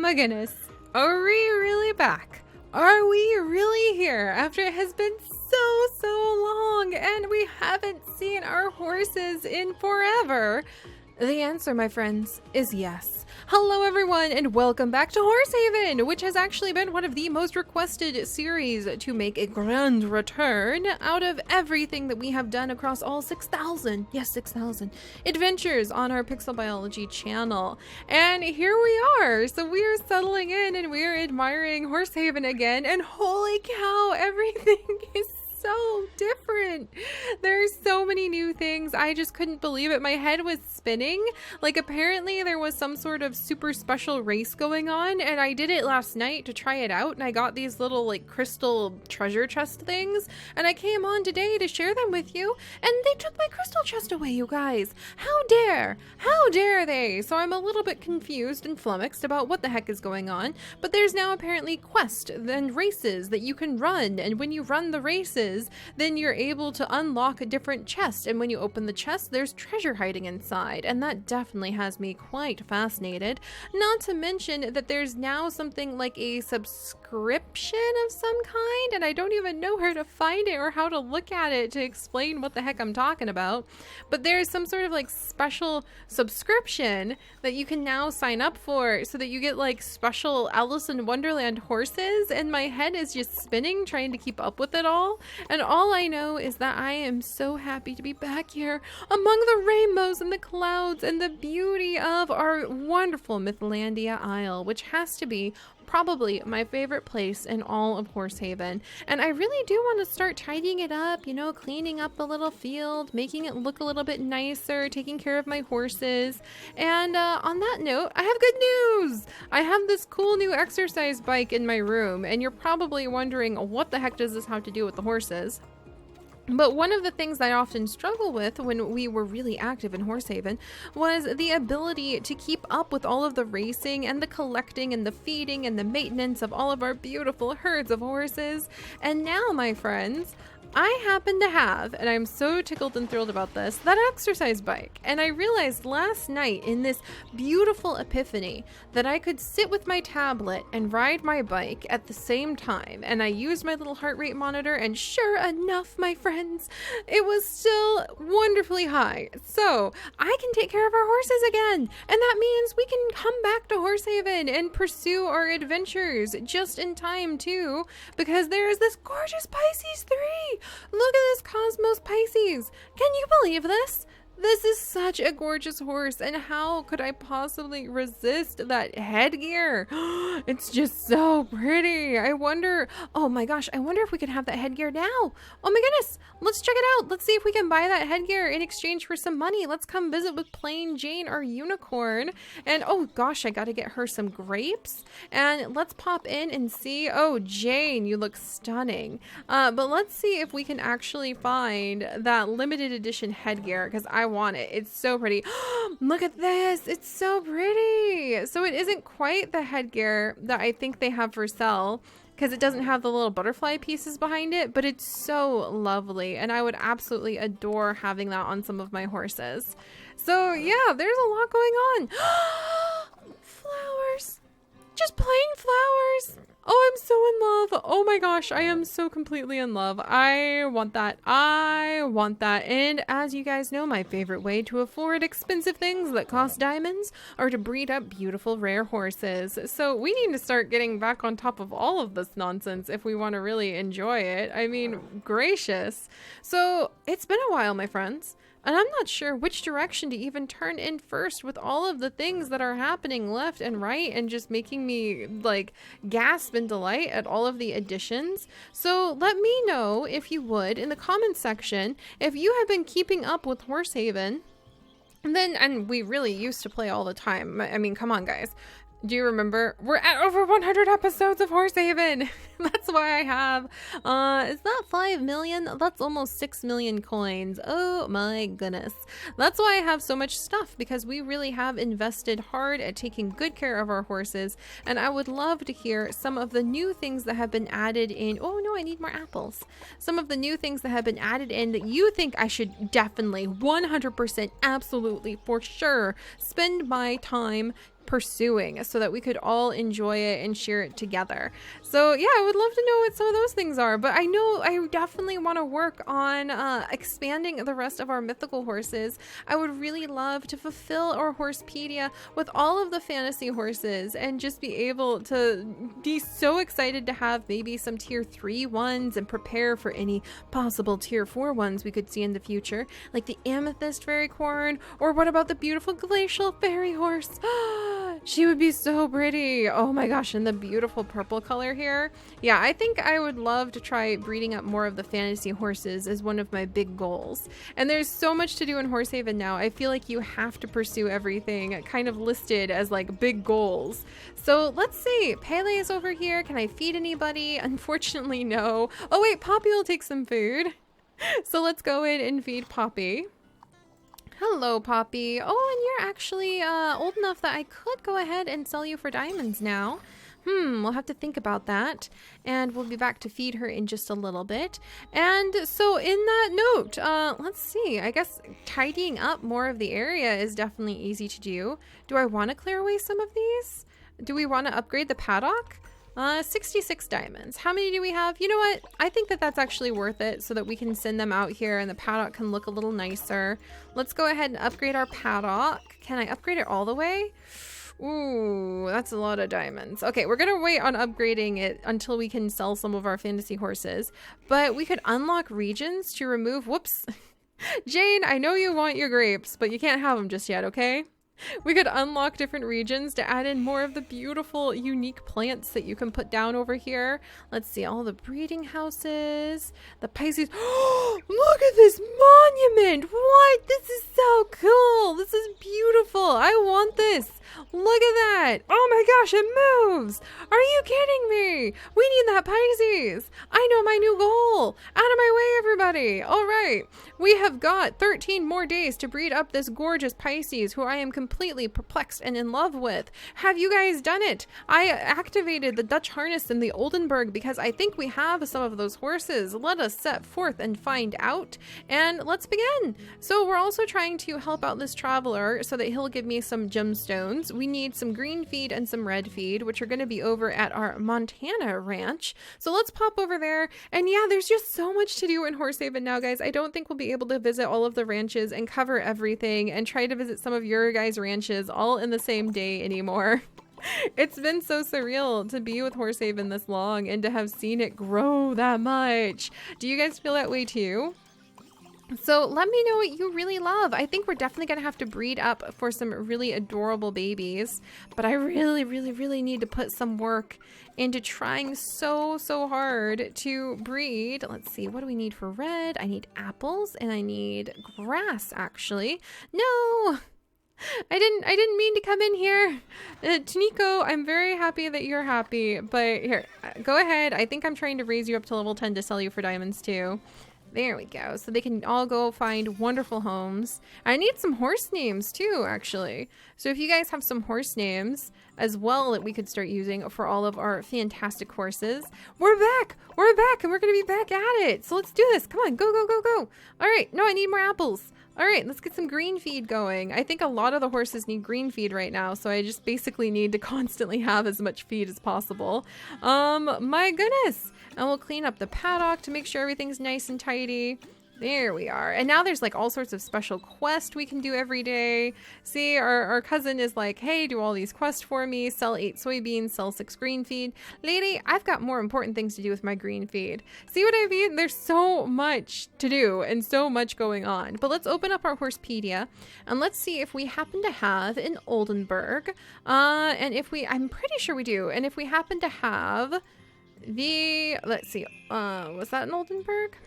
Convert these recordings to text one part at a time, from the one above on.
my goodness. Are we really back? Are we really here after it has been so long and we haven't seen our horses in forever? The answer, my friends, is yes. Hello everyone and welcome back to Horsehaven, which has actually been one of the most requested series to make a grand return out of everything that we have done across all 6,000, yes 6,000, adventures on our Pixel Biology channel. And here we are, so we are settling in and we are admiring Horsehaven again, and holy cow, everything is so different. There's so many new things. I just couldn't believe it. My head was spinning. Like, apparently there was some sort of super special race going on, and I did it last night to try it out, and I got these little like crystal treasure chest things, and I came on today to share them with you, and they took my crystal chest away, you guys. How dare they? So I'm a little bit confused and flummoxed about what the heck is going on, but there's now apparently quests and races that you can run, and when you run the races, then you're able to unlock a different chest, and when you open the chest, there's treasure hiding inside, and that definitely has me quite fascinated. Not to mention that there's now something like a subscription of some kind, and I don't even know where to find it or how to look at it to explain what the heck I'm talking about, but there's some sort of like special subscription that you can now sign up for so that you get like special Alice in Wonderland horses, and my head is just spinning trying to keep up with it all. And all I know is that I am so happy to be back here among the rainbows and the clouds and the beauty of our wonderful Mythlandia Isle, which has to be probably my favorite place in all of Horsehaven. And I really do want to start tidying it up, you know, cleaning up the little field, making it look a little bit nicer, taking care of my horses. And on that note, I have good news! I have this cool new exercise bike in my room, and you're probably wondering, what the heck does this have to do with the horses? But one of the things I often struggle with when we were really active in Horsehaven was the ability to keep up with all of the racing and the collecting and the feeding and the maintenance of all of our beautiful herds of horses. And now, my friends, I happen to have, and I'm so tickled and thrilled about this, that exercise bike. And I realized last night in this beautiful epiphany that I could sit with my tablet and ride my bike at the same time. And I used my little heart rate monitor, and sure enough, my friends, it was still wonderfully high. So I can take care of our horses again. And that means we can come back to Horsehaven and pursue our adventures just in time too, because there is this gorgeous Pisces 3. Look at this Cosmos Pisces. Can you believe this? This is such a gorgeous horse, and how could I possibly resist that headgear? It's just so pretty. I wonder, oh my gosh, I wonder if we could have that headgear now. Oh my goodness, let's check it out. Let's see if we can buy that headgear in exchange for some money. Let's come visit with Plain Jane, our unicorn. And oh gosh, I gotta get her some grapes. And let's pop in and see. Oh, Jane, you look stunning. But let's see if we can actually find that limited edition headgear, because I want it. It's so pretty. Look at this. It's so pretty. So it isn't quite the headgear that I think they have for sale, because it doesn't have the little butterfly pieces behind it, but it's so lovely, and I would absolutely adore having that on some of my horses. So yeah, there's a lot going on. Flowers. Just plain flowers. Oh, I'm so in love. Oh my gosh, I am so completely in love. I want that. I want that. And as you guys know, my favorite way to afford expensive things that cost diamonds are to breed up beautiful rare horses. So we need to start getting back on top of all of this nonsense if we want to really enjoy it. I mean, gracious. So it's been a while, my friends. And I'm not sure which direction to even turn in first with all of the things that are happening left and right and just making me like gasp in delight at all of the additions. So let me know, if you would, in the comments section, if you have been keeping up with Horsehaven. And we really used to play all the time. I mean, come on, guys. Do you remember? We're at over 100 episodes of Horsehaven. That's why I have, is that 5 million? That's almost 6 million coins. Oh my goodness. That's why I have so much stuff, because we really have invested hard at taking good care of our horses. And I would love to hear some of the new things that have been added in. Oh no, I need more apples. Some of the new things that have been added in that you think I should definitely 100% absolutely for sure spend my time pursuing so that we could all enjoy it and share it together. So yeah, I would love to know what some of those things are, but I know I definitely want to work on expanding the rest of our mythical horses. I would really love to fulfill our Horsepedia with all of the fantasy horses and just be able to be so excited to have maybe some tier 3 ones and prepare for any possible tier 4 ones we could see in the future, like the amethyst fairy corn, or what about the beautiful glacial fairy horse? She would be so pretty. Oh my gosh, and the beautiful purple color here. Yeah, I think I would love to try breeding up more of the fantasy horses as one of my big goals. And there's so much to do in Horsehaven now. I feel like you have to pursue everything kind of listed as like big goals. So let's see, Pele is over here. Can I feed anybody? Unfortunately, no. Oh wait, Poppy will take some food. So let's go in and feed Poppy. Hello, Poppy. Oh, and you're actually old enough that I could go ahead and sell you for diamonds now. We'll have to think about that. And we'll be back to feed her in just a little bit. And so in that note, let's see. I guess tidying up more of the area is definitely easy to do. Do I want to clear away some of these? Do we want to upgrade the paddock? 66 diamonds. How many do we have? You know what? I think that that's actually worth it so that we can send them out here and the paddock can look a little nicer. Let's go ahead and upgrade our paddock. Can I upgrade it all the way? Ooh, that's a lot of diamonds. Okay, we're gonna wait on upgrading it until we can sell some of our fantasy horses. But we could unlock regions to remove... Whoops. Jane, I know you want your grapes, but you can't have them just yet, okay? We could unlock different regions to add in more of the beautiful, unique plants that you can put down over here. Let's see, all the breeding houses, the Pisces. Oh, look at this monument! What? This is so cool! This is beautiful! I want this! Look at that! Oh my gosh, it moves! Are you kidding me? We need that Pisces! I know my new goal! Out of my way, everybody! Alright, we have got 13 more days to breed up this gorgeous Pisces who I am completely perplexed and in love with. Have you guys done it? I activated the Dutch harness in the Oldenburg because I think we have some of those horses. Let us set forth and find out, and let's begin. So we're also trying to help out this traveler so that he'll give me some gemstones. We need some green feed and some red feed, which are going to be over at our Montana ranch. So let's pop over there. And yeah, there's just so much to do in Horsehaven now, guys. I don't think we'll be able to visit all of the ranches and cover everything and try to visit some of your guys' ranches all in the same day anymore. It's been so surreal to be with Horsehaven this long and to have seen it grow that much. Do you guys feel that way too? So let me know what you really love. I think we're definitely going to have to breed up for some really adorable babies, but I really need to put some work into trying so hard to breed. Let's see, what do we need for red? I need apples and I need grass, actually. No! I didn't mean to come in here. Taniko, I'm very happy that you're happy, but here, go ahead. I think I'm trying to raise you up to level 10 to sell you for diamonds too. There we go. So they can all go find wonderful homes. I need some horse names too, actually. So if you guys have some horse names as well that we could start using for all of our fantastic horses. We're back! We're back and we're going to be back at it. So let's do this. Come on, go. All right. No, I need more apples. All right, let's get some green feed going. I think a lot of the horses need green feed right now, so I just basically need to constantly have as much feed as possible. My goodness. And we'll clean up the paddock to make sure everything's nice and tidy. There we are. And now there's like all sorts of special quests we can do every day. See, our cousin is like, hey, do all these quests for me. Sell 8 soybeans, sell 6 green feed. Lady, I've got more important things to do with my green feed. See what I mean? There's so much to do and so much going on. But let's open up our Horsepedia and let's see if we happen to have an Oldenburg. And if we, I'm pretty sure we do. And if we happen to have the, let's see, was that an Oldenburg?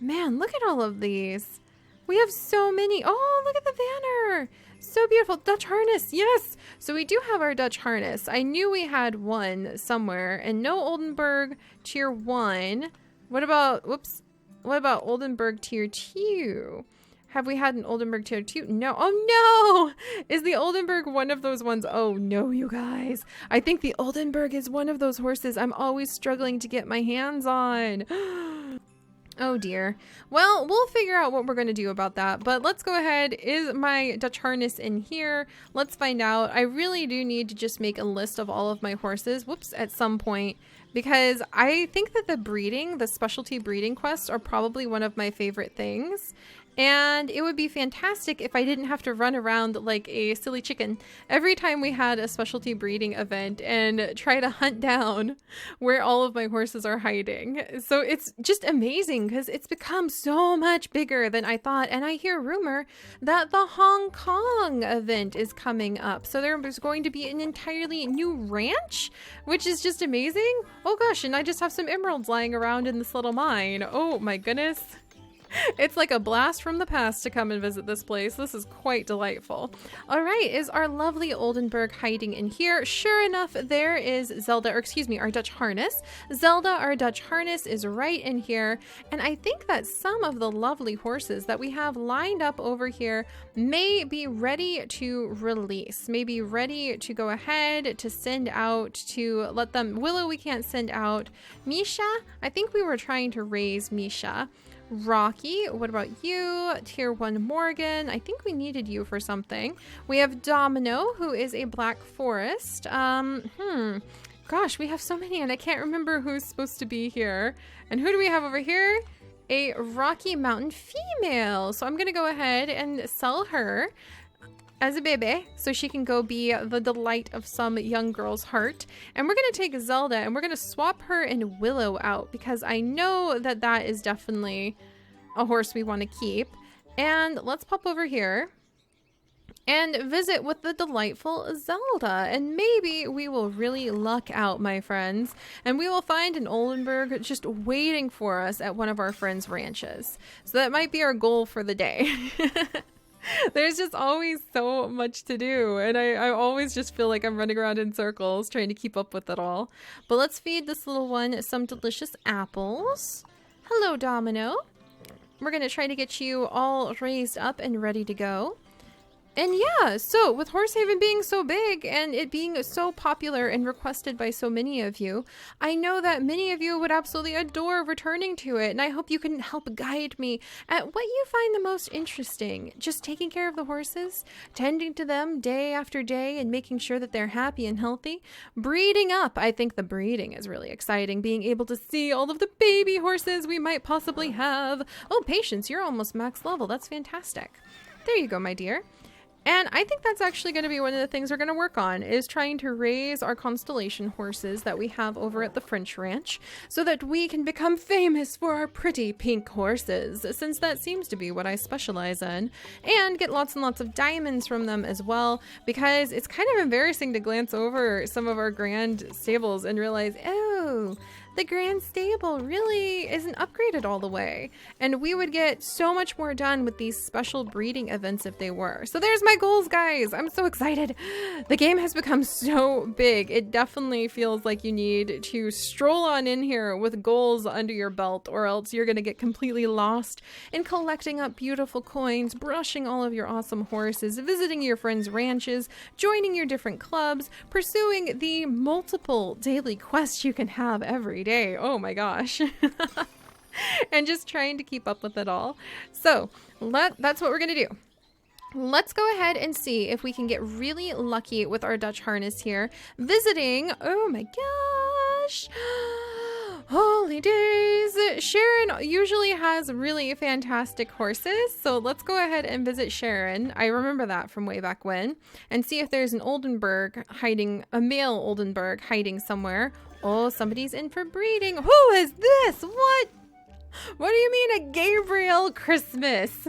Man, look at all of these. We have so many. Oh, look at the banner. So beautiful. Dutch harness. Yes. So we do have our Dutch harness. I knew we had one somewhere and no Oldenburg tier 1. What about, whoops. What about Oldenburg tier 2? Have we had an Oldenburg tier 2? No. Oh no! Is the Oldenburg one of those ones? Oh no, you guys. I think the Oldenburg is one of those horses I'm always struggling to get my hands on. Oh dear. Well, we'll figure out what we're going to do about that. But let's go ahead. Is my Dutch harness in here? Let's find out. I really do need to just make a list of all of my horses. Whoops, at some point. Because I think that the specialty breeding quests are probably one of my favorite things. And it would be fantastic if I didn't have to run around like a silly chicken every time we had a specialty breeding event and try to hunt down where all of my horses are hiding. So it's just amazing because it's become so much bigger than I thought. And I hear rumor that the Hong Kong event is coming up. So there's going to be an entirely new ranch, which is just amazing. Oh gosh, and I just have some emeralds lying around in this little mine. Oh my goodness. It's like a blast from the past to come and visit this place. This is quite delightful. All right, is our lovely Oldenburg hiding in here? Sure enough, there is Zelda, or excuse me, our Dutch harness. Zelda, our Dutch harness, is right in here. And I think that some of the lovely horses that we have lined up over here may be ready to release, maybe ready to go ahead to send out, to let them. Willow, we can't send out. Misha, I think we were trying to raise Misha. Rocky, what about you? Tier 1 Morgan, I think we needed you for something. We have Domino, who is a Black Forest. Gosh, we have so many and I can't remember who's supposed to be here. And who do we have over here? A Rocky Mountain female. So I'm gonna go ahead and sell her as a baby so she can go be the delight of some young girl's heart. And we're gonna take Zelda and we're gonna swap her and Willow out because I know that that is definitely a horse we want to keep. And let's pop over here and visit with the delightful Zelda, and maybe we will really luck out, my friends, and we will find an Oldenburg just waiting for us at one of our friends' ranches. So that might be our goal for the day. There's just always so much to do, and I always just feel like I'm running around in circles trying to keep up with it all. But let's feed this little one some delicious apples. Hello, Domino. We're going to try to get you all raised up and ready to go. And yeah, so with Horsehaven being so big and it being so popular and requested by so many of you, I know that many of you would absolutely adore returning to it. And I hope you can help guide me at what you find the most interesting. Just taking care of the horses, tending to them day after day and making sure that they're happy and healthy. Breeding up. I think the breeding is really exciting. Being able to see all of the baby horses we might possibly have. Oh, Patience, you're almost max level. That's fantastic. There you go, my dear. And I think that's actually going to be one of the things we're going to work on, is trying to raise our constellation horses that we have over at the French Ranch so that we can become famous for our pretty pink horses, since that seems to be what I specialize in, and get lots and lots of diamonds from them as well, because it's kind of embarrassing to glance over some of our grand stables and realize, oh, the grand stable really isn't upgraded all the way. And we would get so much more done with these special breeding events if they were. So there's my goals, guys. I'm so excited. The game has become so big. It definitely feels like you need to stroll on in here with goals under your belt, or else you're going to get completely lost in collecting up beautiful coins, brushing all of your awesome horses, visiting your friends' ranches, joining your different clubs, pursuing the multiple daily quests you can have every day. Oh my gosh. And just trying to keep up with it all. So that's what we're gonna do. Let's go ahead and see if we can get really lucky with our Dutch harness here, visiting, oh my gosh, holy days, Sharon usually has really fantastic horses, so let's go ahead and visit Sharon. I remember that from way back when, and see if there's an Oldenburg hiding, a male Oldenburg hiding somewhere. Oh, somebody's in for breeding. Who is this? What do you mean a Gabriel Christmas?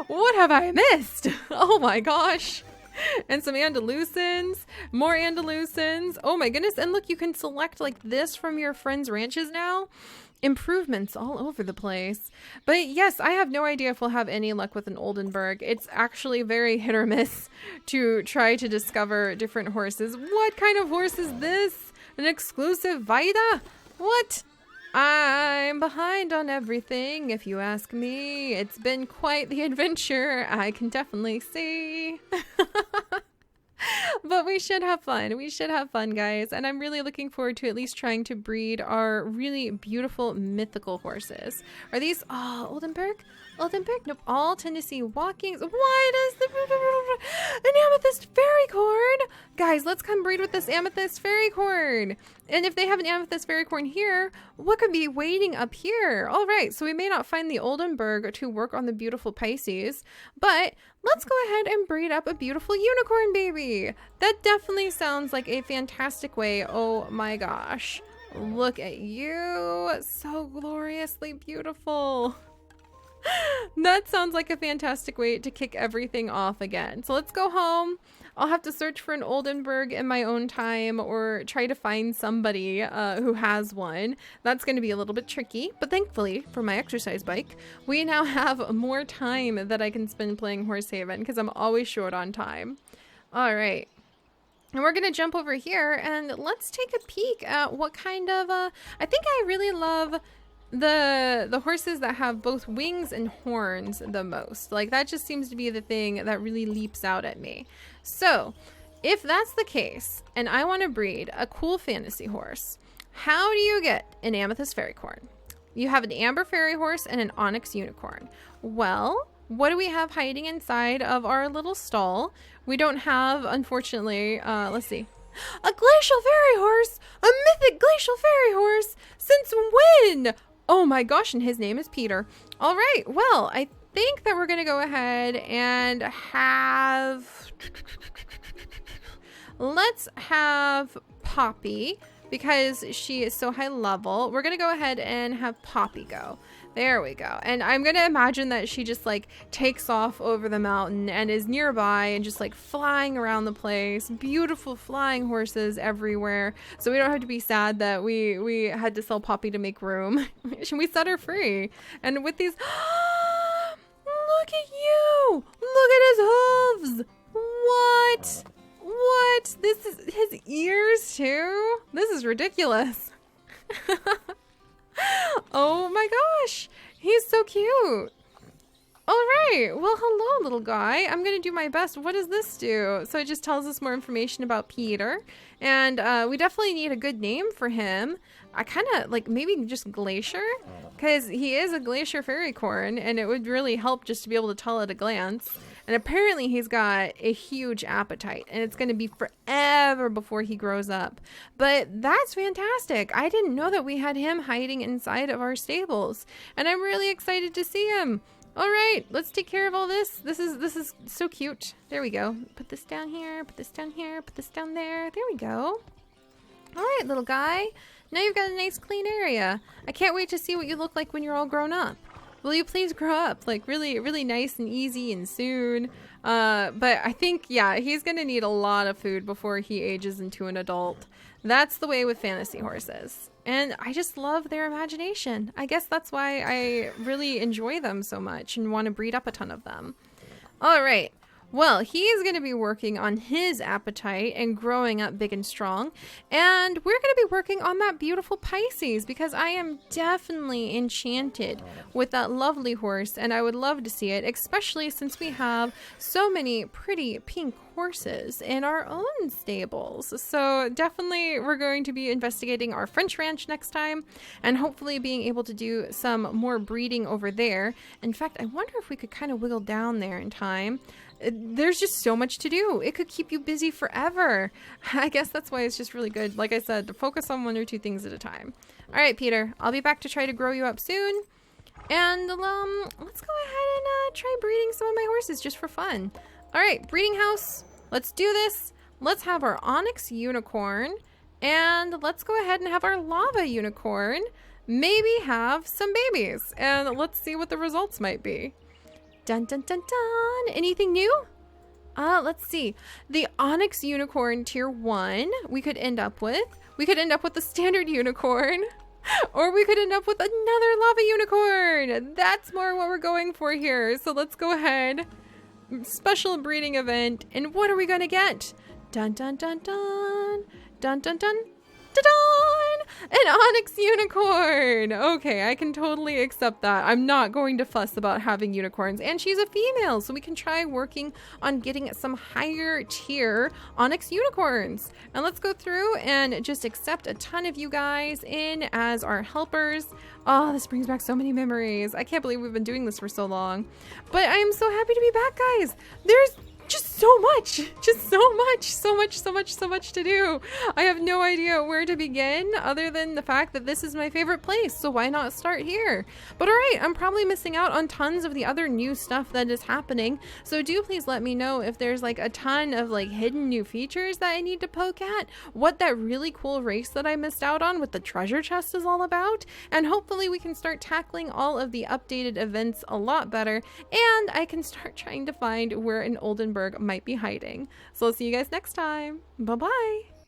What have I missed? Oh my gosh. And some Andalusans, more Andalusans. Oh my goodness. And look, you can select like this from your friends' ranches now. Improvements all over the place. But yes, I have no idea if we'll have any luck with an Oldenburg. It's actually very hit or miss to try to discover different horses. What kind of horse is this? An exclusive Vida? What? I'm behind on everything, if you ask me. It's been quite the adventure, I can definitely see. But we should have fun. We should have fun, guys. And I'm really looking forward to at least trying to breed our really beautiful mythical horses. Are these Oldenburg? Oldenburg? Nope. All Tennessee walkings. Why does an amethyst fairycorn? Guys, let's come breed with this amethyst fairycorn. And if they have an amethyst fairycorn here, what could be waiting up here? All right, so we may not find the Oldenburg to work on the beautiful Pisces, but let's go ahead and breed up a beautiful unicorn baby. That definitely sounds like a fantastic way. Oh my gosh. Look at you. So gloriously beautiful. That sounds like a fantastic way to kick everything off again. So let's go home. I'll have to search for an Oldenburg in my own time or try to find somebody who has one. That's going to be a little bit tricky, but thankfully for my exercise bike, we now have more time that I can spend playing Horsehaven because I'm always short on time. All right. And we're going to jump over here and let's take a peek at what kind of, I think I really love the horses that have both wings and horns the most. Like that just seems to be the thing that really leaps out at me. So if that's the case and I want to breed a cool fantasy horse, how do you get an amethyst fairycorn? You have an amber fairy horse and an onyx unicorn. Well, what do we have hiding inside of our little stall? We don't have, unfortunately, let's see. A glacial fairy horse! A mythic glacial fairy horse! Since when? Oh my gosh, and his name is Peter. All right, well, I think that we're going to go ahead and have... Let's have Poppy, because she is so high level. We're going to go ahead and have Poppy go. There we go. And I'm going to imagine that she just like takes off over the mountain and is nearby and just like flying around the place. Beautiful flying horses everywhere. So we don't have to be sad that we had to sell Poppy to make room. We set her free. And with these... Look at you! Look at his hooves! What? What? This is his ears too? This is ridiculous. Oh my gosh, he's so cute. All right, well, hello, little guy. I'm gonna do my best. What does this do? So it just tells us more information about Peter, and we definitely need a good name for him. I kind of like maybe just Glacier, because he is a glacier fairycorn, and it would really help just to be able to tell at a glance. And apparently he's got a huge appetite, and it's going to be forever before he grows up. But that's fantastic. I didn't know that we had him hiding inside of our stables, and I'm really excited to see him. All right, let's take care of all this. This is so cute. There we go. Put this down here, put this down here, put this down there. There we go. All right, little guy. Now you've got a nice clean area. I can't wait to see what you look like when you're all grown up. Will you please grow up like really, really nice and easy and soon? But I think, yeah, he's going to need a lot of food before he ages into an adult. That's the way with fantasy horses. And I just love their imagination. I guess that's why I really enjoy them so much and want to breed up a ton of them. All right. Well, he's going to be working on his appetite and growing up big and strong. And we're going to be working on that beautiful Pisces because I am definitely enchanted with that lovely horse. And I would love to see it, especially since we have so many pretty pink horses in our own stables. So definitely we're going to be investigating our French ranch next time and hopefully being able to do some more breeding over there. In fact, I wonder if we could kind of wiggle down there in time. There's just so much to do. It could keep you busy forever. I guess that's why it's just really good, like I said, to focus on one or two things at a time. All right, Peter, I'll be back to try to grow you up soon. And let's go ahead and try breeding some of my horses just for fun. All right, breeding house, let's do this. Let's have our onyx unicorn, and let's go ahead and have our lava unicorn. Maybe have some babies, and let's see what the results might be. Dun dun dun dun. Anything new? Let's see. The onyx unicorn tier 1 we could end up with. We could end up with the standard unicorn. Or we could end up with another lava unicorn. That's more what we're going for here. So let's go ahead. Special breeding event. And what are we going to get? Dun dun dun dun. Dun dun dun. Ta-da! An onyx unicorn! Okay, I can totally accept that. I'm not going to fuss about having unicorns. And she's a female, so we can try working on getting some higher tier onyx unicorns. And let's go through and just accept a ton of you guys in as our helpers. Oh, this brings back so many memories. I can't believe we've been doing this for so long. But I am so happy to be back, guys. There's just so much to do. I have no idea where to begin other than the fact that this is my favorite place, so why not start here? But all right, I'm probably missing out on tons of the other new stuff that is happening, so do please let me know if there's like a ton of like hidden new features that I need to poke at, what that really cool race that I missed out on with the treasure chest is all about, and hopefully we can start tackling all of the updated events a lot better, and I can start trying to find where an Oldenburg might be hiding. So I'll see you guys next time. Bye bye.